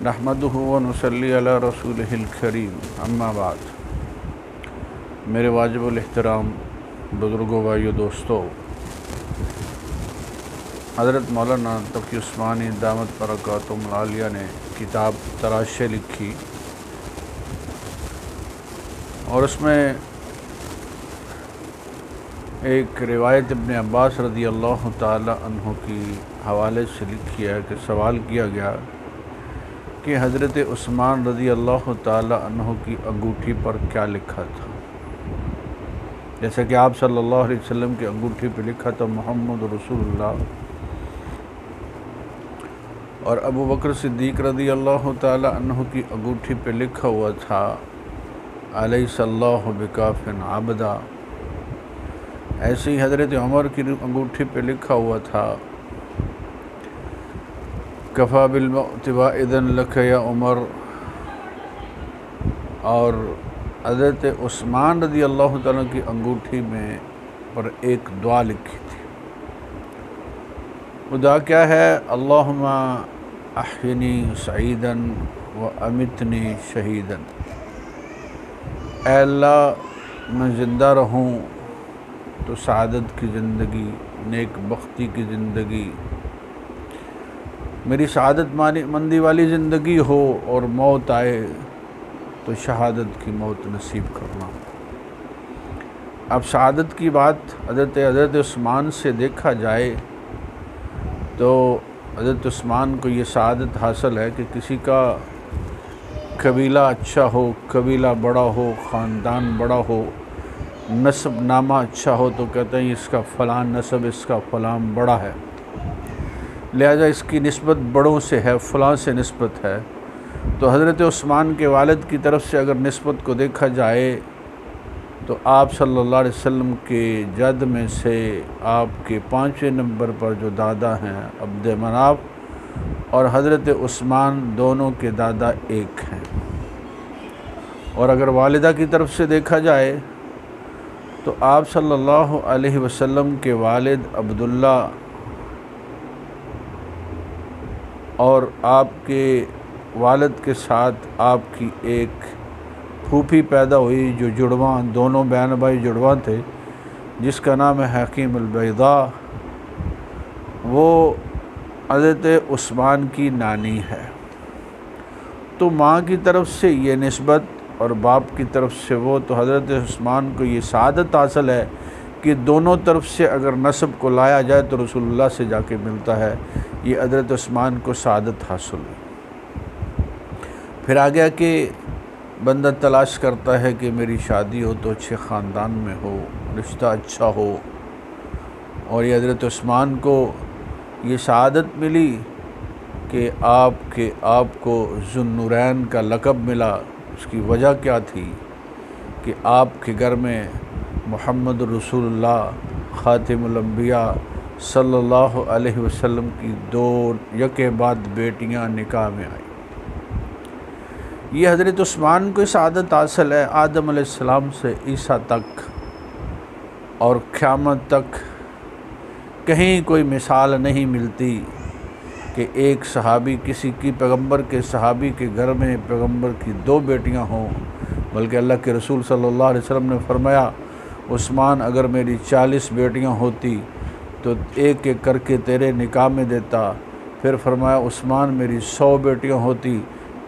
नहमदुहु व नुसल्ली अला रसूलिहिल करीम, अम्मा बाद। मेरे वाजिबुल एहतराम बुज़ुर्गों, भाइयों, दोस्तों, हज़रत मौलाना तक़ी उस्मानी दामत बरकातुहुल आलिया ने किताब तराशे लिखी और उसमें एक रिवायत इब्न अब्बास रज़ी अल्लाह ताला अन्हु की हवाले से लिखी है कि सवाल किया गया कि हज़रत उस्मान रज़ी अल्लाह ताला अन्हु की अंगूठी पर क्या लिखा था। जैसे कि आप सल्लल्लाहु अलैहि वसल्लम की अंगूठी पर लिखा था मोहम्मद रसूलुल्लाह, और अबू बकर सिद्दीक़ रज़ी अल्लाह ताला अन्हु की अंगूठी पर लिखा हुआ था अलैहिस्सलाहु बिकाफ़िन आबदा। ऐसे ही हज़रत उमर की अंगूठी पर लिखा हुआ था कफ़ा बिल मौति वाइदन लक या उमर। और हज़रत उस्मान रज़ी अल्लाह ताला की अंगूठी में पर एक दुआ लिखी थी। वो दुआ क्या है? अल्लाहुम्मा अहयिनी सईदन व अमितनी शहीदन। ऐ अल्लाह, मैं ज़िंदा रहूँ तो सआदत की ज़िंदगी, नेक बख्ती की ज़िंदगी, मेरी सआदत मंदी वाली ज़िंदगी हो, और मौत आए तो शहादत की मौत नसीब करना। अब शहादत की बात हज़रत उस्मान से देखा जाए तो हज़रत उस्मान को ये सआदत हासिल है कि किसी का कबीला अच्छा हो, कबीला बड़ा हो, ख़ानदान बड़ा हो, नस्ब नामा अच्छा हो, तो कहते हैं इसका फ़लाँ नस्ब, इसका फ़लाँ बड़ा है, लिहाजा इसकी निस्बत बड़ों से है, फ़लाँ से निस्बत है। तो हज़रत उस्मान के वालिद की तरफ से अगर निस्बत को देखा जाए तो आप सल्लल्लाहु अलैहि वसल्लम के जद में से आपके 5वें नंबर पर जो दादा हैं अब्द मनाफ और हज़रत उस्मान, दोनों के दादा एक हैं। और अगर वालिदा की तरफ से देखा जाए तो आप सल्लल्लाहु अलैहि वसल्लम के वालिद अब्दुल्ला और आपके वालिद के साथ आपकी एक फूफी पैदा हुई जो जुड़वां, दोनों बहन भाई जुड़वां थे, जिसका नाम है हकीम अल-बैदा। वो हज़रत उस्मान की नानी है। तो माँ की तरफ से ये निस्बत और बाप की तरफ से वो, तो हज़रत उस्मान को ये सआदत हासिल है कि दोनों तरफ से अगर नस्ब को लाया जाए तो रसूलुल्लाह से जाके मिलता है। ये हज़रत उस्मान को सआदत हासिल है। फिर आ गया कि बंदा तलाश करता है कि मेरी शादी हो तो अच्छे ख़ानदान में हो, रिश्ता अच्छा हो, और ये हज़रत उस्मान को ये सआदत मिली कि आपको ज़ुन्नुरैन का लक़ब मिला। उसकी वजह क्या थी कि आपके घर में मोहम्मद रसूलुल्लाह ख़ातिमुल अंबिया सल्लल्लाहु अलैहि वसल्लम की 2 यके बाद बेटियां निकाह में आई। ये हज़रत उस्मान को सआदत हासिल है। आदम अलैहिस्सलाम से ईसा तक और क़यामत तक कहीं कोई मिसाल नहीं मिलती कि एक सहाबी, किसी की पैगंबर के सहाबी के घर में पैगंबर की 2 बेटियां हों। बल्कि अल्लाह के रसूल सल्लल्लाहु अलैहि वसल्लम ने फरमाया, उस्मान, अगर मेरी 40 बेटियां होती तो एक एक करके तेरे निकाह में देता। फिर फरमाया, उस्मान, मेरी 100 बेटियां होती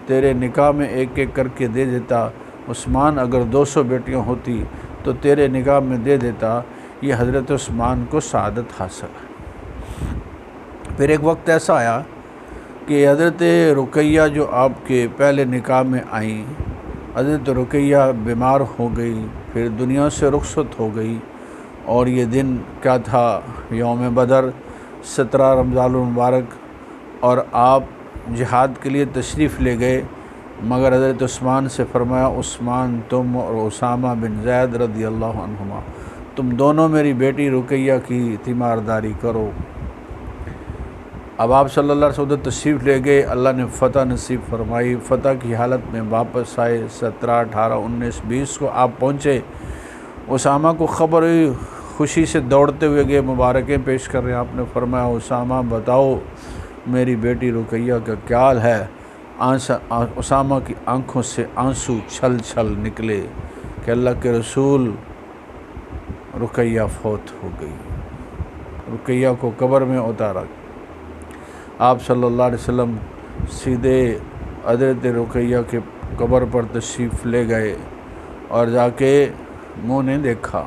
तेरे निकाह में एक एक करके दे देता। उस्मान, अगर 200 बेटियां होती तो तेरे निकाह में दे देता। ये हज़रत उस्मान को सआदत हासिल है। फिर एक वक्त ऐसा आया कि हज़रत रुकैया जो आपके पहले निकाह में आई, हज़रत रुकैया बीमार हो गई, फिर दुनिया से रुखसत हो गई। और ये दिन क्या था? यौम बदर, 17 रमज़ानुल मुबारक, और आप जिहाद के लिए तशरीफ़ ले गए। मगर हज़रत उस्मान से फरमाया, उस्मान, तुम और उसामा बिन ज़ैद रज़ी अल्लाहु अन्हुमा, तुम दोनों मेरी बेटी रुकैया की तीमारदारी करो। अब आप सल्लल्लाहु अलैहि वसल्लम तशरीफ़ ले गए। अल्लाह ने फ़तह नसीब फरमाई। फ़तह की हालत में वापस आए। 17, 18, 19, 20 को आप पहुँचे। उसामा को ख़बर हुई, खुशी से दौड़ते हुए गए, मुबारकें पेश कर रहे हैं। आपने फरमाया, उसामा बताओ मेरी बेटी रुकैया का क्या हाल है? उसामा की आंखों से आंसू छल छल निकले कि अल्लाह के रसूल, रुकैया फौत हो गई। रुकैया को कब्र में उतारा। आप सल्लल्लाहु अलैहि वसल्लम सीधे हज़रत रुकैया के कब्र पर तशरीफ़ ले गए और जाके मुँह नहीं देखा,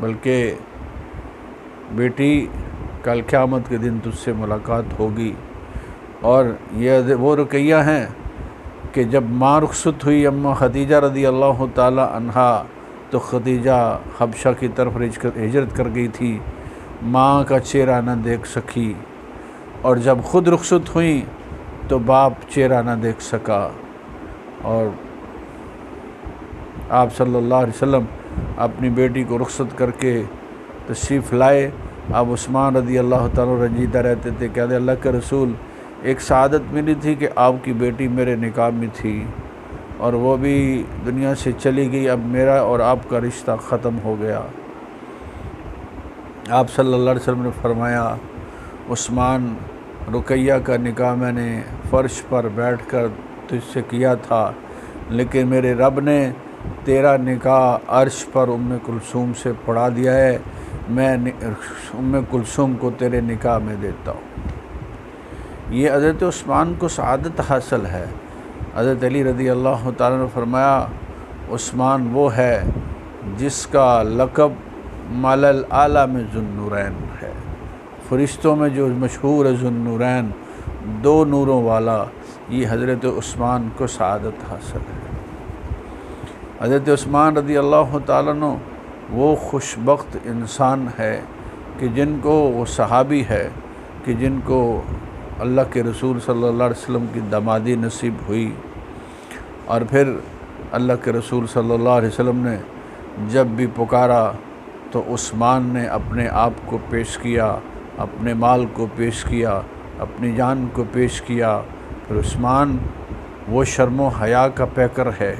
बल्कि बेटी कल क़यामत के दिन तुझसे मुलाकात होगी। और ये वो रुकैया हैं कि जब माँ रुखसत हुई अम्मा खदीजा रज़ी अल्लाह ताला अन्हा, तो खदीजा हबशा की तरफ हिजरत कर गई थी, माँ का चेहरा न देख सकी। और जब ख़ुद रुखसत हुई तो बाप चेहरा न देख सका। और आप सल्लल्लाहु अलैहि वसल्लम अपनी बेटी को रुखसत करके तशरीफ़ लाए। अब उस्मान रज़ी अल्लाह ताला रंजीदा रहते थे, कहते अल्लाह के रसूल, एक सआदत मिली थी कि आपकी बेटी मेरे निकाह में थी और वो भी दुनिया से चली गई, अब मेरा और आपका रिश्ता ख़त्म हो गया। आप सल्लल्लाहु अलैहि वसल्लम ने फरमाया, उस्मान, रुकैया का निकाह मैंने फ़र्श पर बैठकर तुझसे किया था, लेकिन मेरे रब ने तेरा निकाह अर्श पर उम्मे कुलसूम से पढ़ा दिया है। मैं उम्मे कुलसूम को तेरे निकाह में देता हूँ। ये हज़रत उस्मान को सआदत हासिल है। हज़रत अली रज़ी अल्लाह ताला ने फरमाया, उस्मान वो है जिसका लक़ब मालल आला में ज़ुन्नूरैन है। फ़रिश्तों में जो मशहूर है ज़ुन्नूरैन, दो नूरों वाला, ये हज़रत उस्मान को सआदत हासिल है। हज़रत उस्मान रज़ी अल्लाह ताला अन्हु वो खुशबख्त इंसान है कि जिनको, वो सहाबी है कि जिनको अल्लाह के रसूल सल्लल्लाहु अलैहि वसल्लम की दामादी नसीब हुई। और फिर अल्लाह के रसूल सल्लल्लाहु अलैहि वसल्लम ने जब भी पुकारा तो उस्मान ने अपने आप को पेश किया, अपने माल को पेश किया, अपनी जान को पेश किया। फिर उस्मान वो शर्म व हया का पैकर है,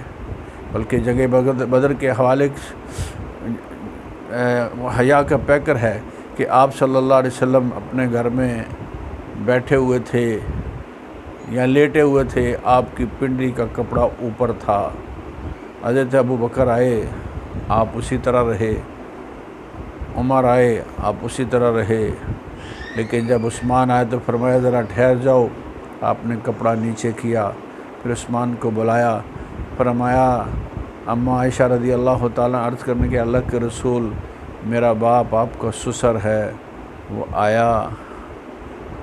बल्कि जगह बदर के हवाले हया का पैकर है कि आप सल्लल्लाहु अलैहि वसल्लम अपने घर में बैठे हुए थे या लेटे हुए थे, आपकी पिंडी का कपड़ा ऊपर था। हज़रत अबू बकर आए, आप उसी तरह रहे। उमर आए, आप उसी तरह रहे। लेकिन जब उस्मान आए तो फरमाया ज़रा ठहर जाओ, आपने कपड़ा नीचे किया। फिर उस्मान को बुलाया, फरमाया, अम्मा आयशा रज़ी अल्लाह ताला अर्ज़ करने के, अल्लाह के रसूल, मेरा बाप आपका ससुर है। वो आया,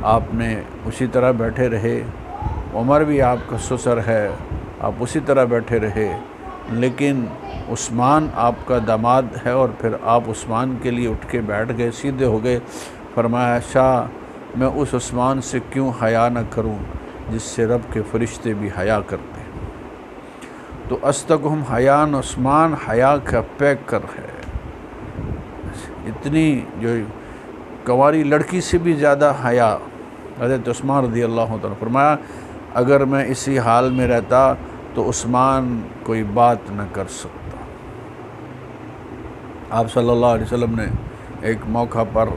आपने उसी तरह बैठे रहे। उमर भी आपका ससुर है, आप उसी तरह बैठे रहे। लेकिन उस्मान आपका दामाद है। और फिर आप उस्मान के लिए उठ के बैठ गए, सीधे हो गए। फरमाया, शाह, मैं उस उस्मान से क्यों हया न करूं जिससे रब के फरिश्ते भी हया करते। तो अस्तगहुम हयान, उस्मान हया का पैकर है। इतनी जो कंवारी लड़की से भी ज़्यादा हया हज़रत उस्मान रज़ी अल्लाह तआला। फरमाया, अगर मैं इसी हाल में रहता तो उस्मान कोई बात न कर सकता। आप सल्लल्लाहु अलैहि वसल्लम ने एक मौका पर,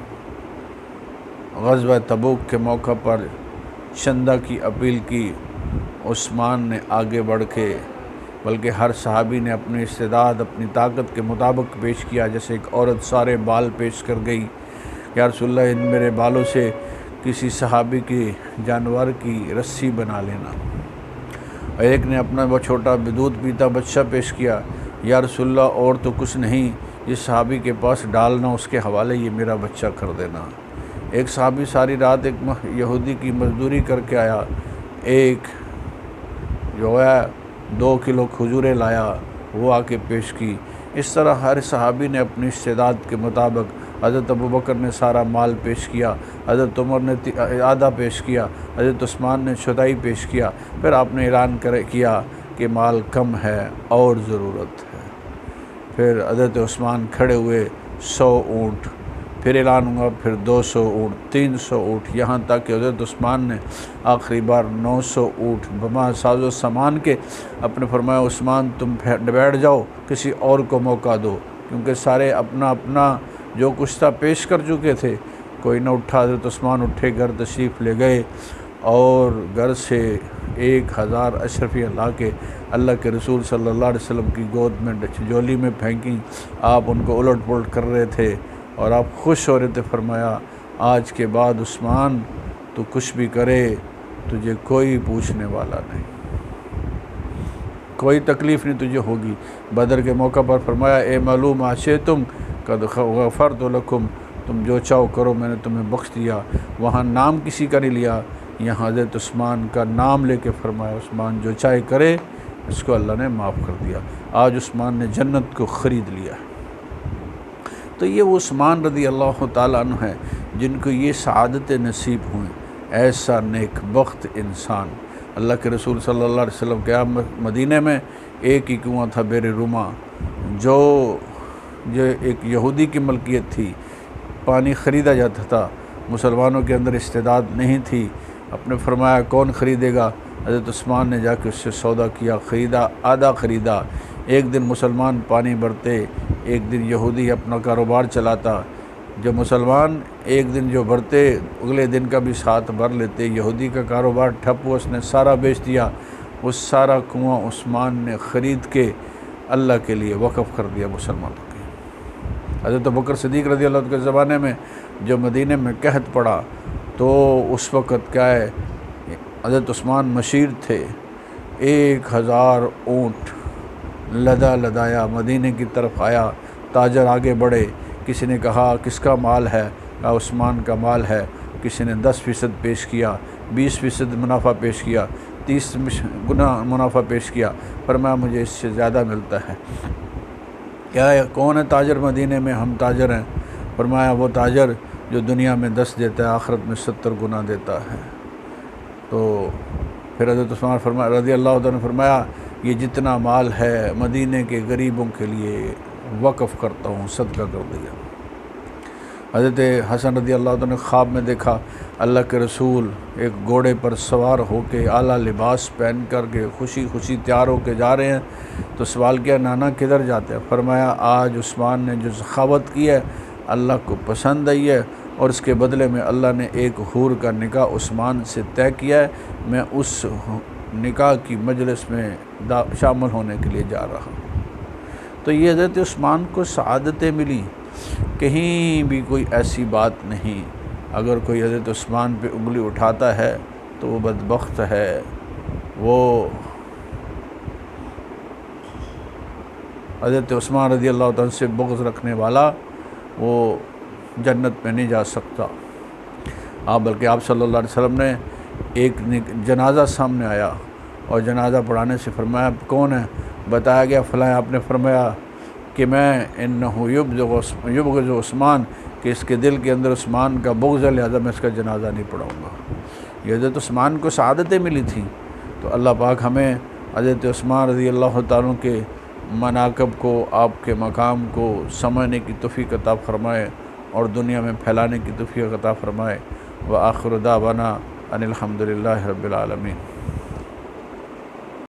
ग़ज़वा तबूक के मौका पर चंदा की अपील की। उस्मान ने आगे बढ़ के, बल्कि हर सहाबी ने अपनी इस्तेदाद, अपनी ताकत के मुताबिक पेश किया। जैसे एक औरत सारे बाल पेश कर गई, या रसूलल्लाह, इन मेरे बालों से किसी सहाबी की जानवर की रस्सी बना लेना। एक ने अपना वो छोटा दूध पीता बच्चा पेश किया, या रसूलल्लाह, और तो कुछ नहीं, जिस सहाबी के पास डालना उसके हवाले ये मेरा बच्चा कर देना। एक सहाबी सारी रात एक यहूदी की मजदूरी करके आया, एक जो है 2 किलो खजूरें लाया, वो आके पेश की। इस तरह हर सहाबी ने अपनी इस्तेदाद के मुताबिक, हज़रत अबू बकर ने सारा माल पेश किया, हज़रत उमर ने आधा पेश किया, हज़रत उस्मान ने चौथाई पेश किया। फिर आपने ऐलान किया कि माल कम है और ज़रूरत है। फिर हज़रत उस्मान खड़े हुए, 100 ऊँट, फिर ऐलान हुआ, फिर 200 ऊँट, 300 ऊँट, यहाँ तक कि हज़रत उस्मान ने आखिरी बार 900 ऊँट बमा साजो सामान के अपने फरमाया, उस्मान तुम बैठ जाओ, किसी और को मौका दो, क्योंकि सारे अपना अपना जो कुछ था पेश कर चुके थे। कोई न उठा। हज़रत उस्मान उठे, घर तशरीफ़ ले गए। और घर से 1000 अशरफियाँ ला के अल्लाह के रसूल सल्लल्लाहु अलैहि वसल्लम की गोद में झोली में फेंकी। आप उनको उलट पुलट कर रहे थे और आप खुश हो रहे थे। फरमाया आज के बाद उस्मान तू कुछ भी करे तुझे कोई पूछने वाला नहीं, कोई तकलीफ़ नहीं तुझे होगी। बदर के मौका पर फरमाया ए मालूम आशे तुम कद गफ़र तो लकुम, तुम जो चाहो करो मैंने तुम्हें बख्श दिया। वहाँ नाम किसी का नहीं लिया, यहाँ हज़रत उस्मान का नाम लेके फरमाया उस्मान जो चाहे करे, इसको अल्लाह ने माफ़ कर दिया। आज उस्मान ने जन्नत को ख़रीद लिया। तो ये वो उस्मान रज़ी अल्लाह ताला अन्हु है जिनको ये सआदत नसीब हुई। ऐसा नेक बख्त इंसान। अल्लाह के रसूल सल्लल्लाहु अलैहि वसल्लम क्या मदीने में एक ही कुआँ था बेर रुमा, जो एक यहूदी की मलकियत थी, पानी ख़रीदा जाता था, मुसलमानों के अंदर इस्तेदाद नहीं थी। अपने फरमाया कौन ख़रीदेगा, हज़रत उस्मान ने जाके उससे सौदा किया, ख़रीदा, आधा ख़रीदा। एक दिन मुसलमान पानी भरते, एक दिन यहूदी अपना कारोबार चलाता। जो मुसलमान एक दिन जो भरते अगले दिन का भी साथ भर लेते। यहूदी का कारोबार ठप हुआ, उसने सारा बेच दिया। उस सारा कुआँ उस्मान ने ख़रीद के अल्लाह के लिए वक़फ़ कर दिया मुसलमानों के। हज़रत अबू बकर सिद्दीक़ रज़ी अल्लाह के ज़माने में जो मदीने में कहत पड़ा तो उस वक़्त क्या है, हज़रत उस्मान मशीर थे। 1000 ऊँट लदा लदाया मदीने की तरफ आया। ताजर आगे बढ़े, किसी ने कहा किसका माल है, कहा उस्मान का माल है। किसी ने 10% पेश किया, 20% मुनाफा पेश किया, 30 गुना मुनाफा पेश किया। फरमाया मुझे इससे ज़्यादा मिलता है। क्या है, कौन है ताजर मदीने में? हम ताजर हैं। फरमाया वो ताजर जो दुनिया में 10 देता है आखिरत में 70 गुना देता है। तो फिर हज़रत उस्मान फरमा रज़ी अल्लाह तआला ने फरमाया ये जितना माल है मदीने के गरीबों के लिए वक़फ़ करता हूँ, सदका कर दिया। हज़रत हसन रज़ी अल्लाह तआला ने ख्वाब में देखा अल्लाह के रसूल एक घोड़े पर सवार होके आला लिबास पहन कर के खुशी खुशी तैयार होके जा रहे हैं। तो सवाल किया नाना किधर जाते हैं? फरमाया आज उस्मान ने जो सखावत की है अल्लाह को पसंद आई है और इसके बदले में अल्लाह ने एक हूर का निकाह उस्मान से तय किया है। मैं उस निकाह की मजलिस में शामिल होने के लिए जा रहा हूँ। तो ये हज़रत उस्मान को सआदतें मिली, कहीं भी कोई ऐसी बात नहीं। अगर कोई हज़रत उस्मान पे उंगली उठाता है तो वो बदबख्त है, वो हज़रत उस्मान रज़ी अल्लाह तआला से बुग़्ज़ रखने वाला वो जन्नत में नहीं जा सकता। बल्कि आप सल्लल्लाहु अलैहि वसल्लम ने एक जनाजा सामने आया और जनाजा पढ़ाने से फरमाया कौन है? बताया गया फ़लाँ। आपने फरमाया कि मैं इन्नहु युबग़िज़ु उस्मान, कि इसके दिल के अंदर उस्मान का बुग़्ज़ है, लिहाजा मैं इसका जनाजा नहीं पढ़ाऊँगा। ये हज़रत उस्मान को सआदतें मिली थी। तो अल्लाह पाक हमें हज़रत उस्मान रज़ी अल्लाह तआला के मनाक़ब को, आपके मकाम को समझने की तौफ़ीक़ अता फ़रमाए और दुनिया में फैलाने की तौफ़ीक़ अता फ़रमाए। व आख़िरु दावाना अनिल हम्दुलिल्लाहि रब्बिल आलमीन।